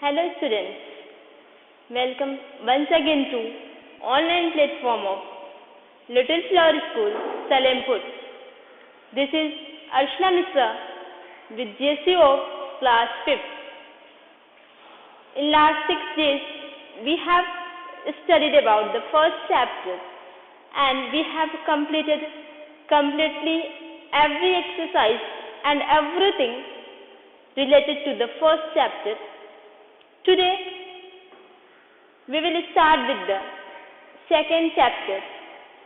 Hello students, welcome once again to online platform of Little Flower School, Salempur. This is Arshna Misra with GSC of class 5th. In last 6 days, we have studied about the first chapter and we have completed completely every exercise and everything related to the first chapter. Today, we will start with the second chapter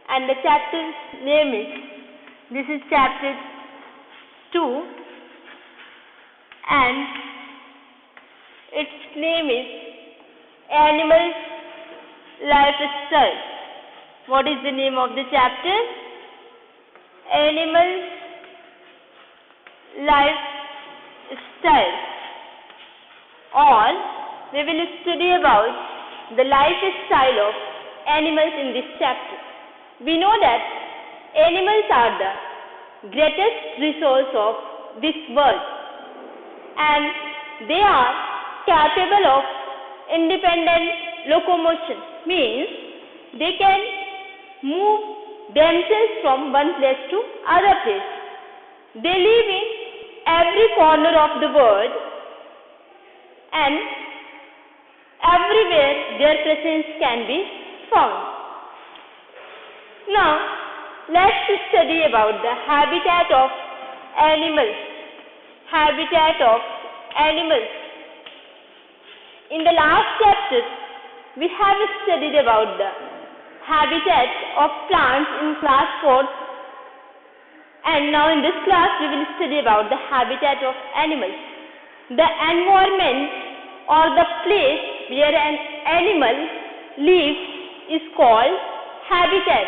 and the chapter's name is, this is chapter 2 and its name is Animal Lifestyle. What is the name of the chapter? Animal Lifestyle. Or we will study about the lifestyle of animals in this chapter. We know that animals are the greatest resource of this world and they are capable of independent locomotion, means they can move themselves from one place to other place. They live in every corner of the world and everywhere their presence can be found. Now, let's study about the habitat of animals. Habitat of animals. In the last chapter, we have studied about the habitat of plants in class 4th, and now in this class we will study about the habitat of animals. The environment or the place where an animal lives is called habitat.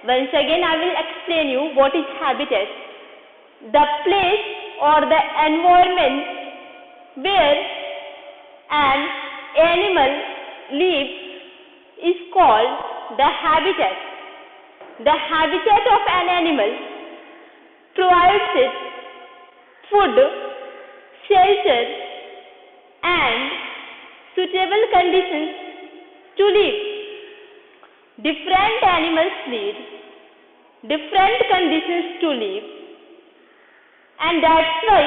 Once again I will explain you what is habitat. The place or the environment where an animal lives is called the habitat. The habitat of an animal provides it food, shelter and suitable conditions to live. Different animals need different conditions to live and that's why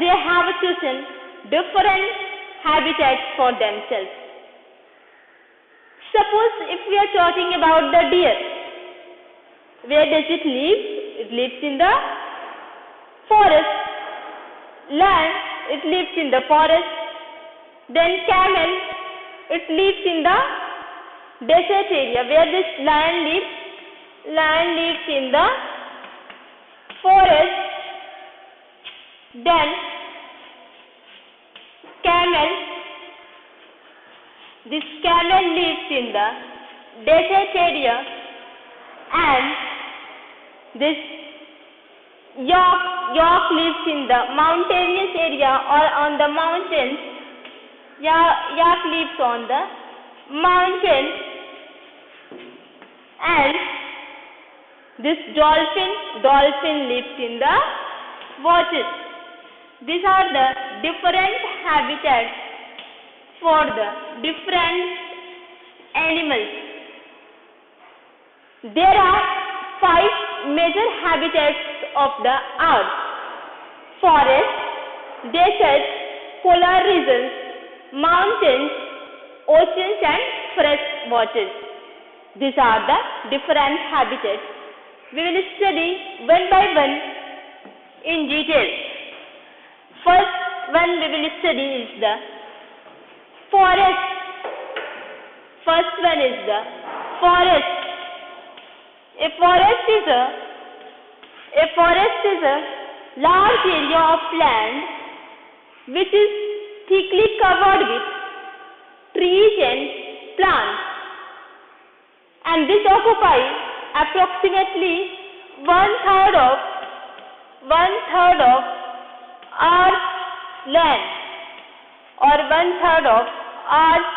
they have chosen different habitats for themselves. Suppose if we are talking about the deer, where does it live? It lives in the forest. Lion, it lives in the forest. Then camel, it lives in the desert area. Where this lion lives? Lion lives in the forest. Then camel, this camel lives in the desert area and this yak lives in the mountainous area or on the mountains. Yak lives on the mountain and this dolphin lives in the water. These are the different habitats for the different animals. There are 5 major habitats of the earth: forest, deserts, polar regions, mountains, oceans and fresh waters. These are the different habitats. We will study one by one in detail. First one we will study is the forest. First one is the forest. A forest is a large area of land which is thickly covered with trees and plants, and this occupies approximately one-third of Earth's land or one-third of Earth's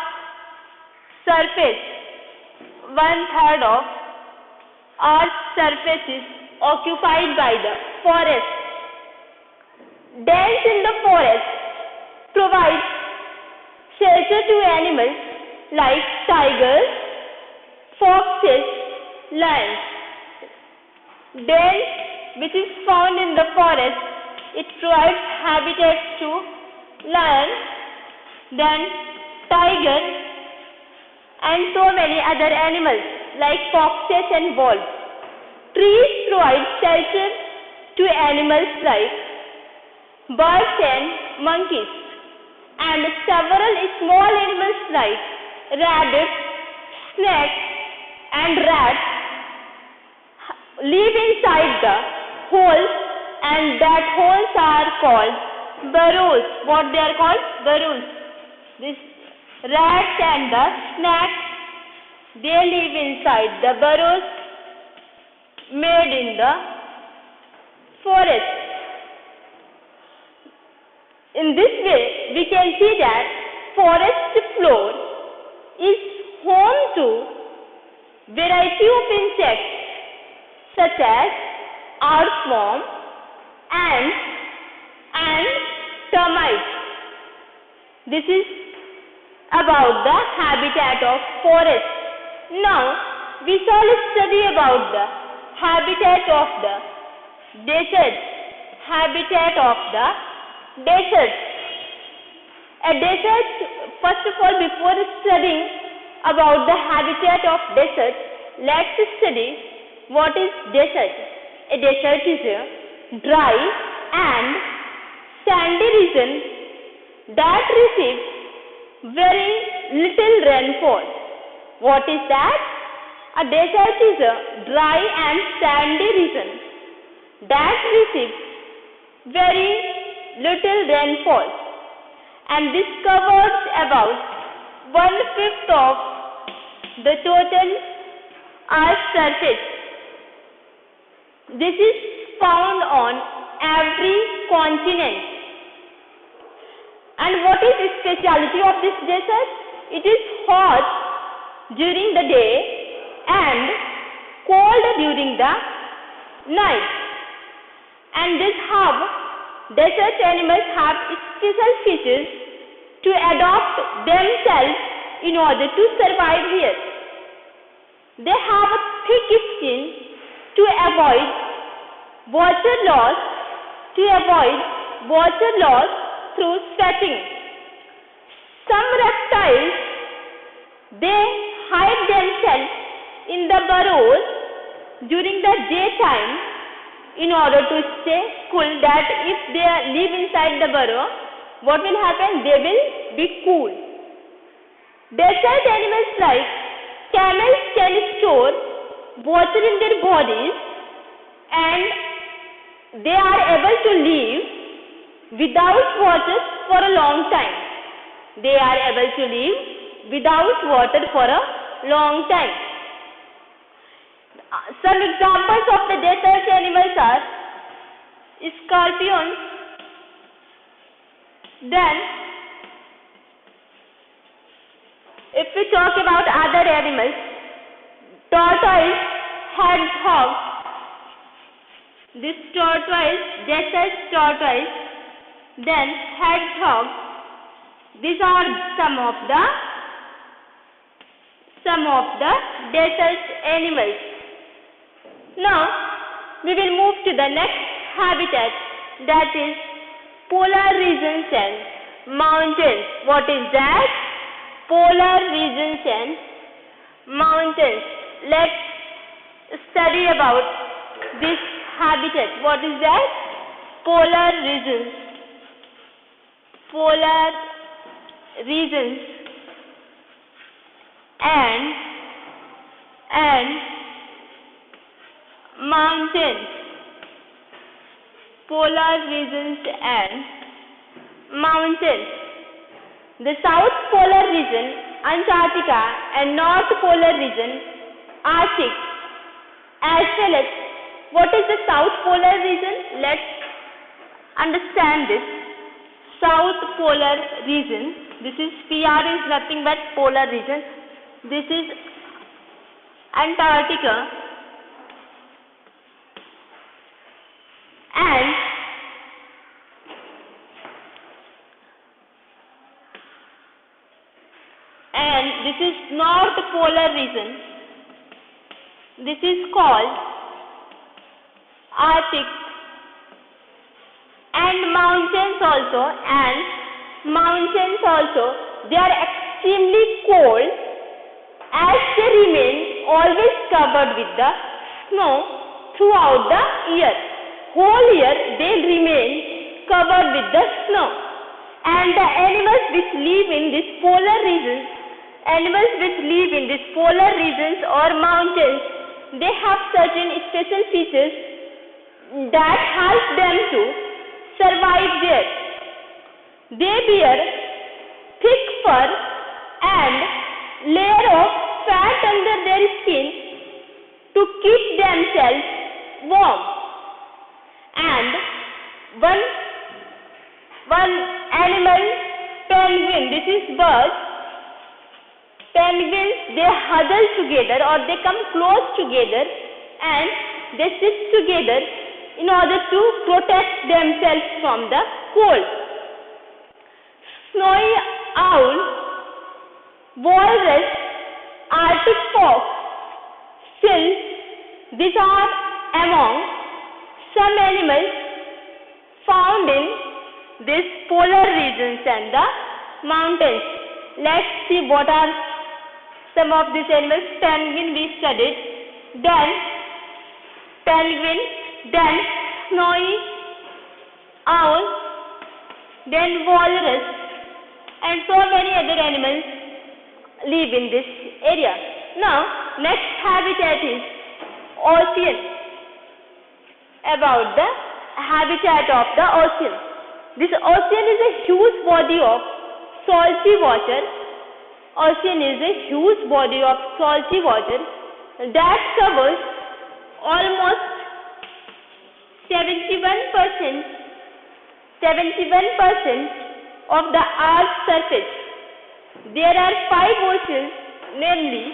surface. One-third of Earth's surface is occupied by the forest. Dens in the forest provide shelter shelter to animals like tigers, foxes, lions. Then, which is found in the forest, it provides habitats to lion, then tiger, and so many other animals like foxes and wolves. Trees provide shelter to animals like birds and monkeys, and several small animals like rabbits, snakes, and rats live inside the holes, and that holes are called burrows. What they are called? Burrows. This rats and the snakes, they live inside the burrows made in the forest. In this way, we can see that forest floor is home to variety of insects such as earthworm, ants, and termites. This is about the habitat of forest. Now, we shall study about the habitat of the desert. Habitat of the desert. A desert, first of all, before studying about the habitat of desert, let's study what is desert. A desert is a dry and sandy region that receives very little rainfall. What is that? A desert is a dry and sandy region that receives very little rainfall, and this covers about 1/5 of the total Earth's surface. This is found on every continent. And what is the speciality of this desert? It is hot during the day and cold during the night. And this hub, desert animals have special features to adapt themselves in order to survive here. They have a thick skin to avoid water loss, through sweating. Some reptiles, they hide themselves in the burrows during the daytime in order to stay cool, that if they live inside the burrow, what will happen? They will be cool. Desert animals like camels can store water in their bodies, and they are able to live without water for a long time. They are able to live without water for a long time. Some examples of the desert animals are scorpions, then if we talk about other animals, tortoise, hedgehog, this tortoise, desert tortoise, then hedgehog. These are some of the desert animals. Now, we will move to the next habitat, that is polar regions and mountains. What is that? Polar regions and mountains. Let's study about this habitat. What is that? Polar regions. Polar regions and mountains. Polar regions and mountains. The South Polar region, Antarctica, and North Polar region, Arctic, as well as what is the South Polar region? Let's understand this. South Polar region, this is PR is nothing but polar region. This is Antarctica and and this is North Polar region. This is called Arctic. And mountains also, they are extremely cold as they remain always covered with the snow throughout the year. Whole year they remain covered with the snow. And the animals which live in these polar regions or mountains, they have certain special features that help them to survive there. They bear thick fur and layer of fat under their skin to keep themselves warm. And one animal, penguin, this is bird. Penguins, they huddle together or they come close together and they sit together in order to protect themselves from the cold. Snowy owl, walrus, Arctic fox, still these are among some animals found in these polar regions and the mountains. Let's see what are some of these animals. Penguin we studied, then penguin, then snowy owl, then walrus, and so many other animals live in this area. Now, next habitat is ocean. About the habitat of the ocean. This ocean is a huge body of salty water. Ocean is a huge body of salty water that covers almost 71% of the Earth's surface. There are 5 oceans, namely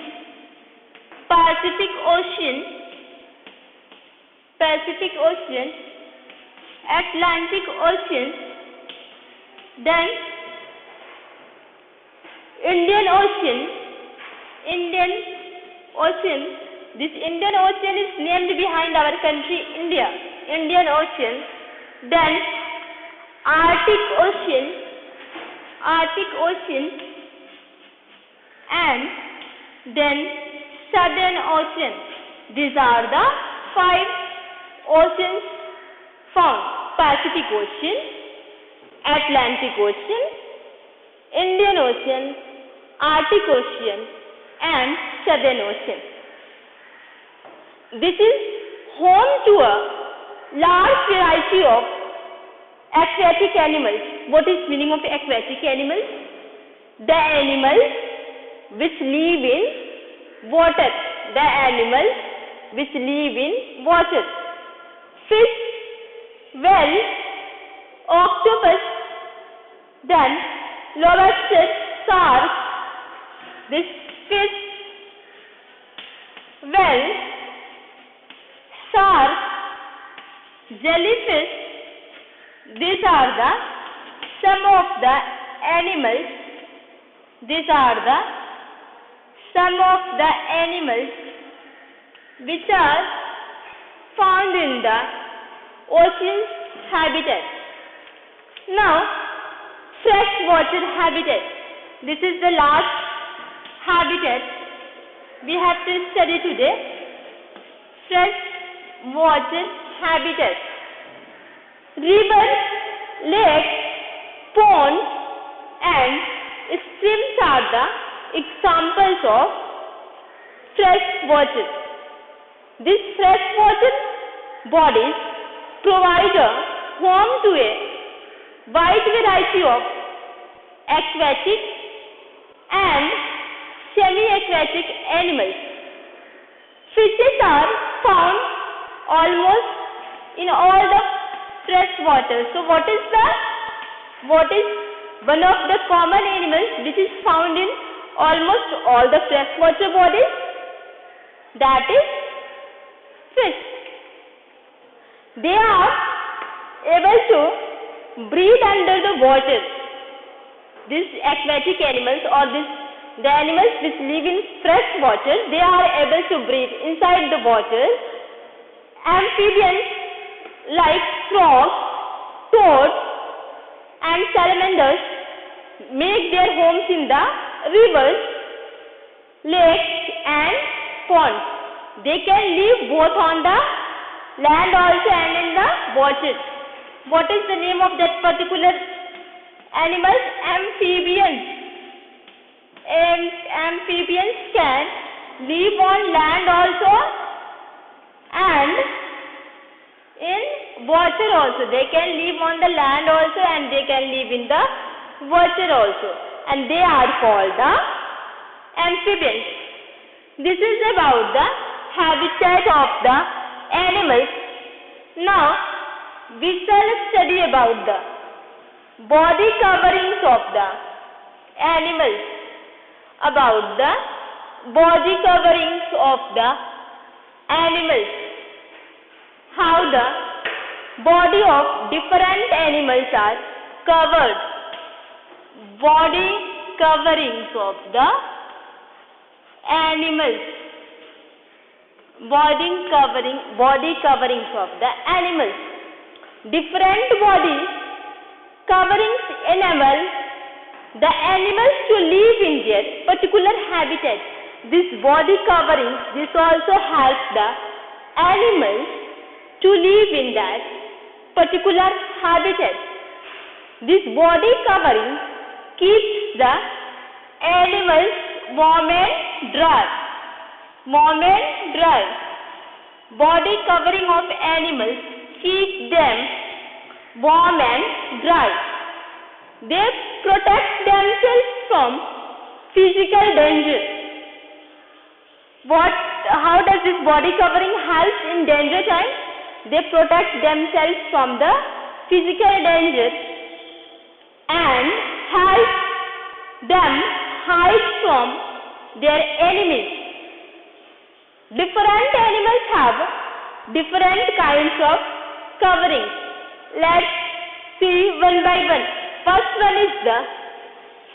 Pacific Ocean, Atlantic Ocean, then Indian Ocean. This Indian Ocean is named behind our country India. Indian Ocean, then Arctic Ocean, and then Southern Ocean. These are the 5 oceans found: Pacific Ocean, Atlantic Ocean, Indian Ocean, Arctic Ocean, and Southern Ocean. This is home to a large variety of aquatic animals. What is meaning of aquatic animals? The animals which live in water. Fish, whale, octopus, then lobster, shark. This fish, whale, shark, jellyfish, these are the some of the animals. These are the some of the animals which are found in the ocean's habitat. Now, freshwater habitat. This is the last habitat we have to study today. Freshwater habitat. Rivers, lakes, ponds, and streams are the examples of fresh water. These freshwater bodies provide a home to a wide variety of aquatic and semi-aquatic animals. Fishes are found almost in all the fresh water. So what is one of the common animals which is found in almost all the freshwater bodies? That is fish. They are able to breathe under the water. These aquatic animals or these The animals which live in fresh water, they are able to breathe inside the water. Amphibians like frogs, toads and salamanders make their homes in the rivers, lakes and ponds. They can live both on the land also and in the water. What is the name of that particular animal? Amphibians. Amphibians can live on land also and in water also. They can live on the land also and they can live in the water also. And they are called the amphibians. This is about the habitat of the animals. Now, we shall study about the body coverings of the animals. About the body coverings of the animals. How the body of different animals are covered. Body coverings of the animals. Body coverings of the animals. Different body coverings enable the animals to live in their particular habitat. This body coverings, this also helps the animals to live in that particular habitat. This body covering keeps the animals warm and dry. Warm and dry. Body covering of animals keeps them warm and dry. They protect themselves from physical danger. How does this body covering help in danger time? They protect themselves from the physical danger and help them hide from their enemies. Different animals have different kinds of coverings. Let's see one by one. First one is the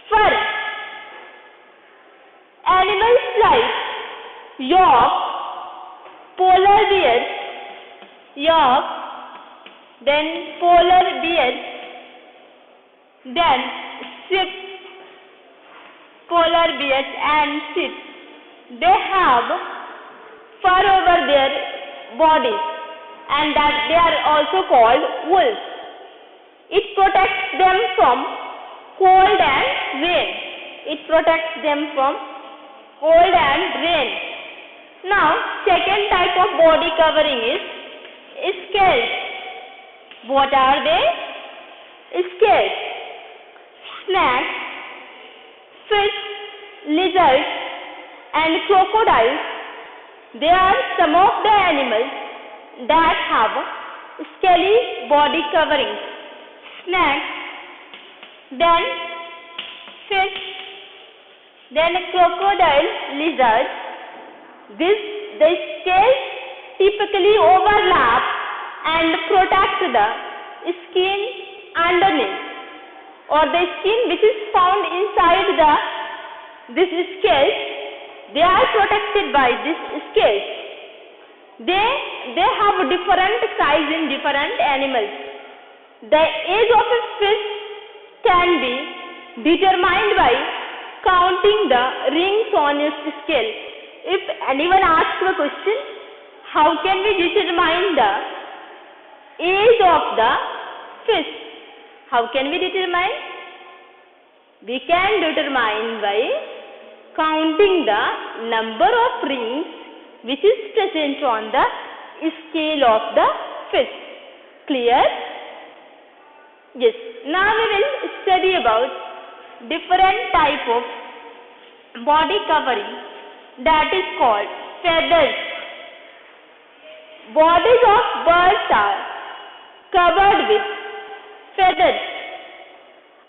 fur. Animals like yak, polar bears, then polar bears, then sheep, polar bears and sheep. They have fur over their bodies and that they are also called wool. It protects them from cold and rain. It protects them from cold and rain. Now, second type of body covering is scales. What are they? Scales. Snakes, fish, lizards and crocodiles. They are some of the animals that have scaly body coverings. Snakes, then fish, then crocodile, lizard. The scales typically overlap and protect the skin underneath, or the skin which is found inside this scales. They are protected by these scales. They have different size in different animals. The age of a fish can be determined by counting the rings on its scale. If anyone asks a question, how can we determine the age of the fish? How can we determine? We can determine by counting the number of rings which is present on the scale of the fish. Clear? Yes. Now we will study about different type of body covering, that is called feathers. Bodies of birds are covered with feathers.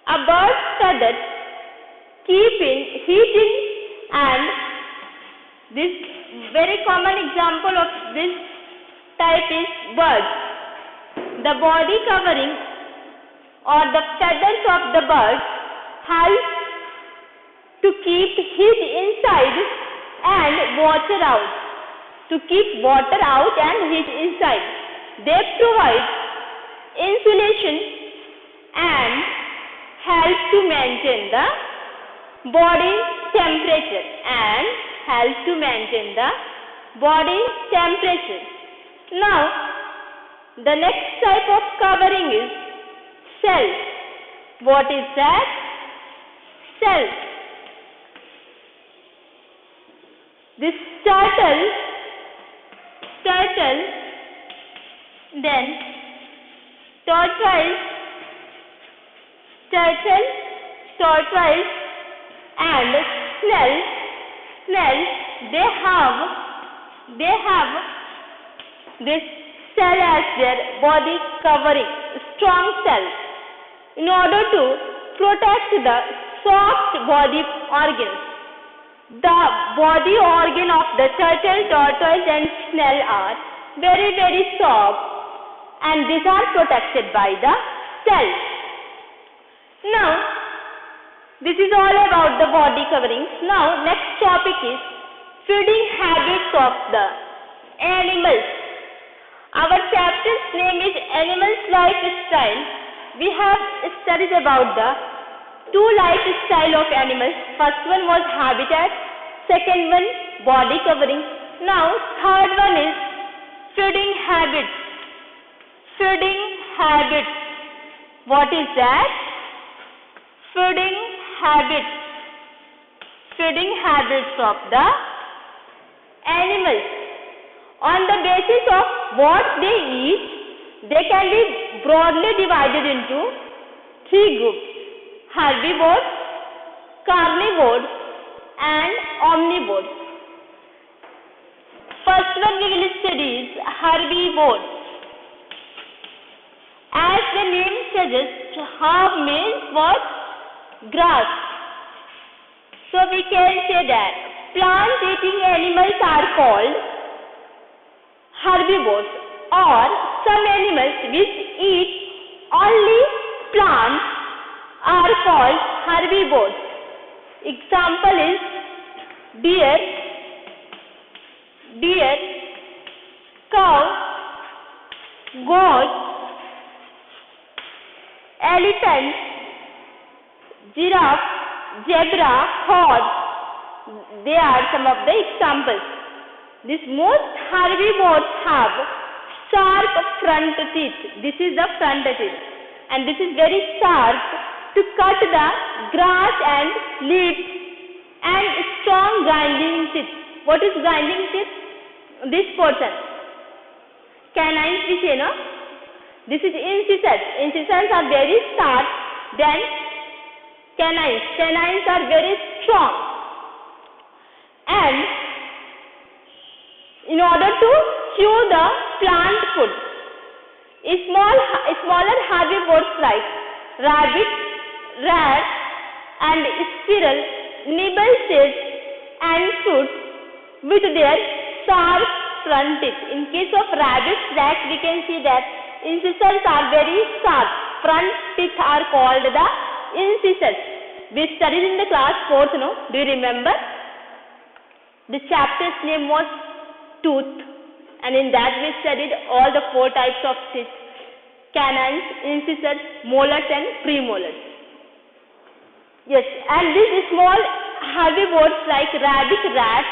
A bird's feathers keep in heating, and this very common example of this type is birds. The body covering or the feathers of the bird help to keep heat inside and water out. To keep water out and heat inside. They provide insulation and help to maintain the body temperature Now, the next type of covering is cell. What is that? Cell. This turtle, then tortoise, and snail, they have this cell as their body covering, strong cell, in order to protect the soft body organs. The body organ of the turtle, tortoise and snail are very, very soft, and these are protected by the cell. Now, this is all about the body coverings. Now, next topic is feeding habits of the animals. Our chapter's name is Animals Lifestyle. We have studied about the two lifestyle of animals. First one was habitat, second one body covering. Now, third one is feeding habits. What is that? Feeding habits of the animals. On the basis of what they eat, they can be broadly divided into three groups: herbivores, carnivores and omnivores. First one we will study is herbivores. As the name suggests, herb means what? Grass. So we can say that plant-eating animals are called herbivores, or some animals which eat only plants are called herbivores. Example is deer, cow, goat, elephant, giraffe, zebra, horse. They are some of the examples. Most herbivores have sharp front teeth. This is the front teeth, and this is very sharp to cut the grass and leaves, and strong grinding teeth. What is grinding teeth? This portion. Canines we say, no? This is incisors. Incisors are very sharp. Then canines. Canines are very strong. And in order to chew the plant food, smaller herbivores like rabbit, rat and squirrel nibble seeds and fruits with their sharp front teeth. In case of rabbits, rats, we can see that incisors are very sharp. Front teeth are called the incisors. We studied in the class 4th, no? Do you remember? The chapter's name was Tooth, and in that we studied all the 4 types of teeth: canines, incisors, molars and premolars. Yes, and these small herbivores like rabbit, rat,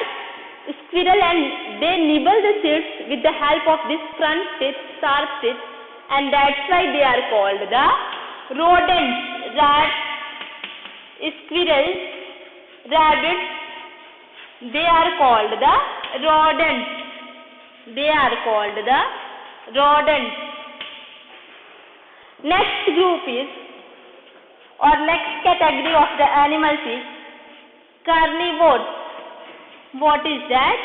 squirrel, and they nibble the seeds with the help of this front teeth, sharp teeth, and that's why they are called the rodents. Rat, squirrel, rabbit, they are called the rodents. Next group is, or next category of the animals is carnivores. What is that?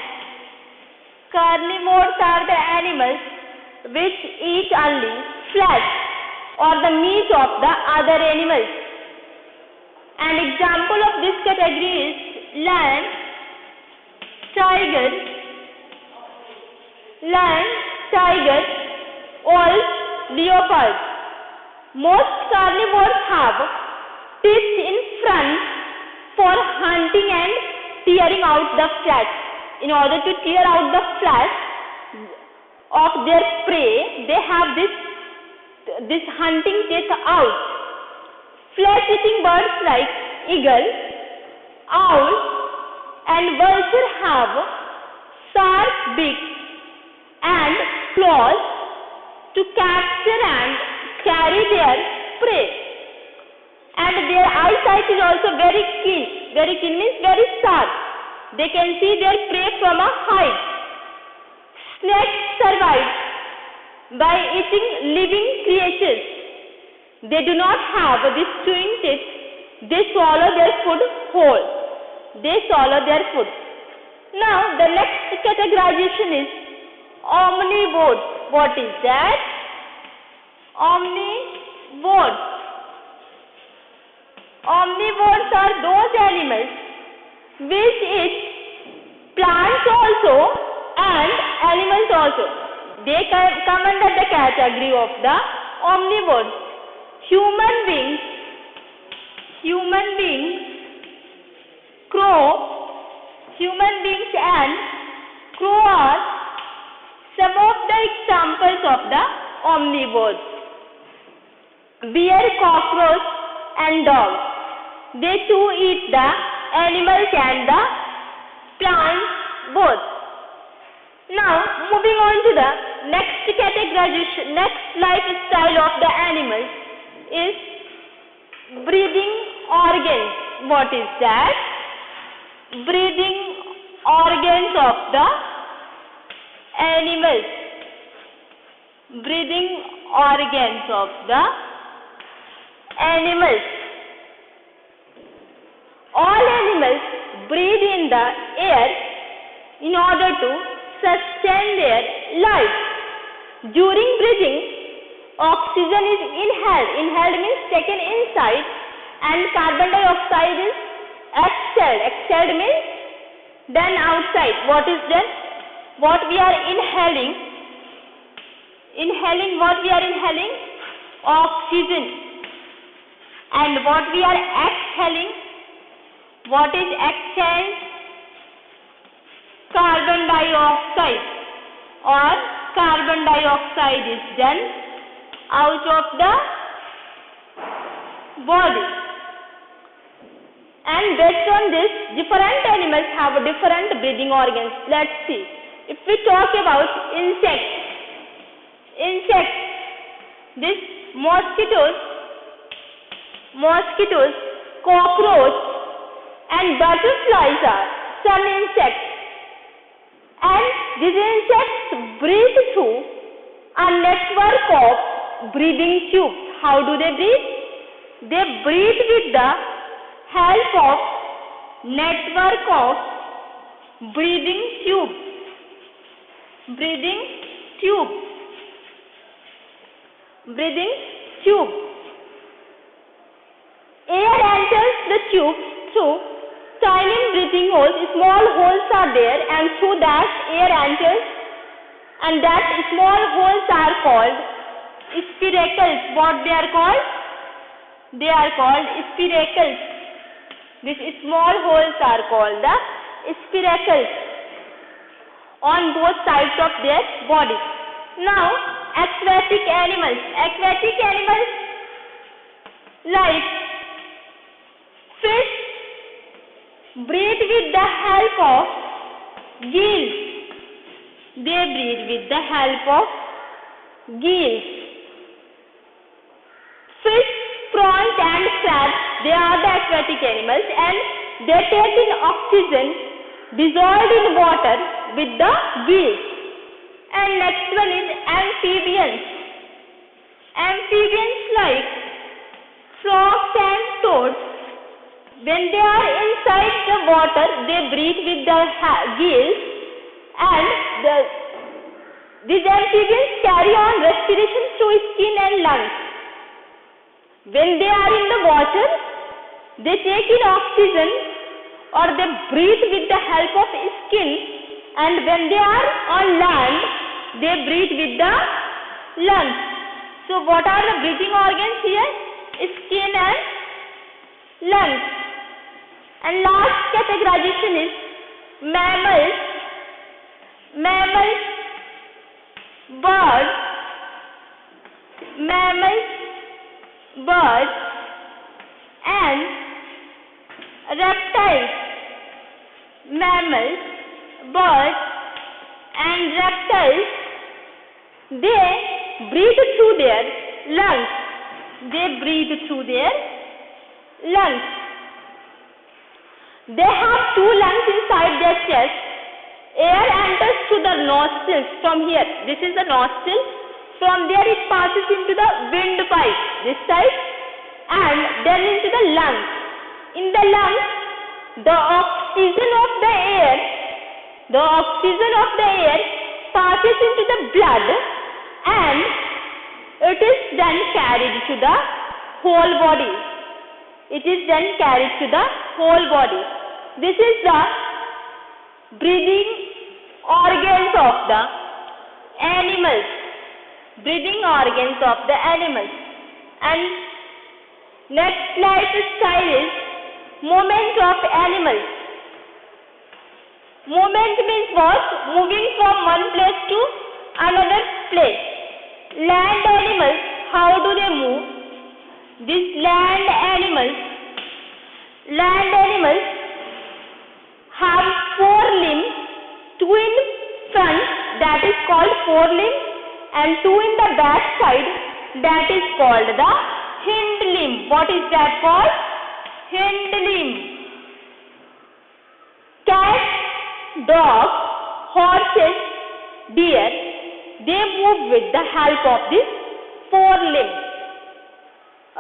Carnivores are the animals which eat only flesh or the meat of the other animals. An example of this category is lion, tiger, wolf, leopard. Most carnivores have teeth in front for for hunting and tearing out the flesh. In order to tear out the flesh of their prey, they have this hunting take out. Flesh-eating birds like eagle, owl, and vulture have sharp beaks and claws to capture and carry their prey. And their eyesight is also very keen. Very keen means very sharp. They can see their prey from a height. Snakes survive by eating living creatures. They do not have this chewing teeth. They swallow their food whole. They swallow their food. Now the next categorization is omnivores. What is that? Omnivores. Omnivores are those animals which eat plants also and animals also. They come under the category of the omnivores. Human beings, and crow are some of the examples of the omnivores. Bear, cockroach, and dog. They too eat the animals and the plants both. Now, moving on to the next categorization, next lifestyle of the animals is breathing organs. What is that? Breathing organs of the animals. Breathing organs of the animals. All animals breathe in the air in order to sustain their life. During breathing, oxygen is inhaled. Inhaled means taken inside, and carbon dioxide is exhaled. Exhaled means done outside. What is done? What we are inhaling? What we are inhaling? Oxygen. And what we are exhaling? What is exhaled? Carbon dioxide. Or carbon dioxide is done out of the body. And based on this, different animals have different breathing organs. Let's see. If we talk about insects, this mosquitoes, cockroach, and butterflies are some insects. And these insects breathe through a network of breathing tubes. How do they breathe? They breathe with the help of network of breathing tubes. Breathing tube. Air enters the tube through tiny breathing holes. Small holes are there, and through that air enters, and that small holes are called spiracles. What they are called? They are called spiracles. These small holes are called the spiracles on both sides of their body. Now, aquatic animals. Aquatic animals like fish breathe with the help of gills. They breathe with the help of gills. Fish, prawns, and crabs, they are the aquatic animals, and they take in oxygen dissolved in water with the gills. And next one is amphibians. Amphibians like frogs and toads, when they are inside the water, they breathe with the gills, and these amphibians carry on respiration through skin and lungs. When they are in the water, they take in oxygen, or they breathe with the help of skin, and when they are on land, they breathe with the lungs. So what are the breathing organs here? Skin and lungs. And last categorization is mammals, birds, and reptiles. Mammals, birds, and reptiles, they breathe through their lungs. They breathe through their lungs. They have two lungs inside their chest. Air enters through the nostrils from here. This is the nostril. From there it passes into the windpipe, this side, and then into the lungs. In the lungs, the oxygen of the air passes into the blood, and it is then carried to the whole body. It is then carried to the whole body. This is the breathing organs of the animals. Breathing organs of the animals. And next slide is movement of animals. Movement means what? Moving from one place to another place. Land animals, how do they move? These land animals have four limbs, two in front, that is called forelimb, and two in the back side, that is called the hind limb. What is that called? Hind limb. Cats, dogs, horses, deer, they move with the help of this four limbs.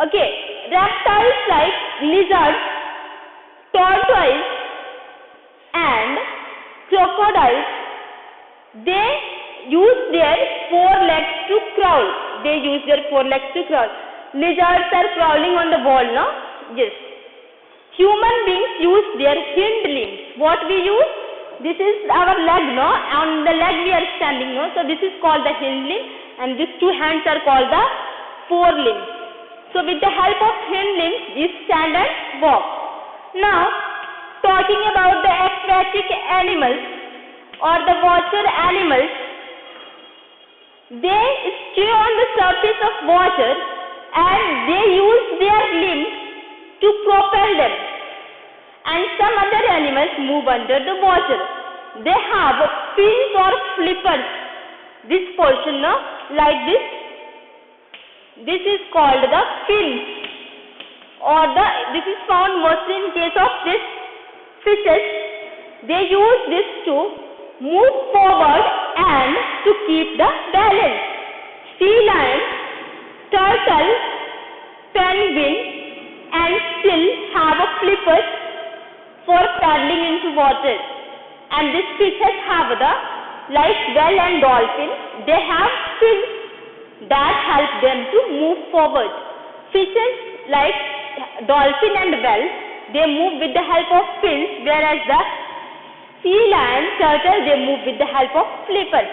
Okay, reptiles like lizards, tortoise, and crocodiles, they use their four legs to crawl. Lizards are crawling on the wall, no? Yes. Human beings use their hind limbs. What we use? This is our leg, no? On the leg we are standing, no? So this is called the hind limb, and these two hands are called the forelimbs. So with the help of hind limbs, we stand and walk. Now, talking about the aquatic animals or the water animals, they stay on the surface of water and they use their limbs to propel them. And some other animals move under the water. They have fins or flippers. This portion, no? Like this. This is called the fins. This is found mostly in case of this fishes. They use this to move forward and to keep the balance. Sea lion, turtle, penguin, and seal have a flippers for paddling into water. And these fishes have like whale and dolphin, they have fins that help them to move forward. Fishes like dolphin and whale, they move with the help of fins, whereas the sea lion, turtle, they move with the help of flippers.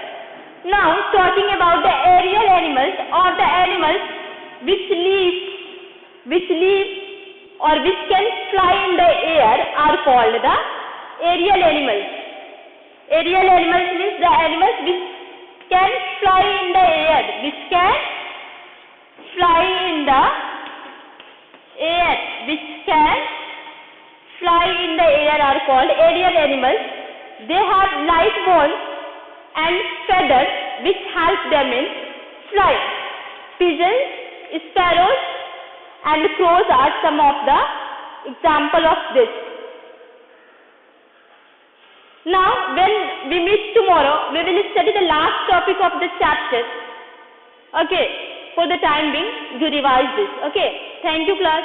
Now, talking about the aerial animals or the animals which live or which can fly in the air are called the aerial animals. Aerial animals means the animals which can fly in the air, are called aerial animals. They have light bones and feathers which help them in flying. Pigeons, sparrows, and crows are some of the example of this. Now, when we meet tomorrow, we will study the last topic of the chapter. Okay, for the time being, you revise this. Okay, thank you class.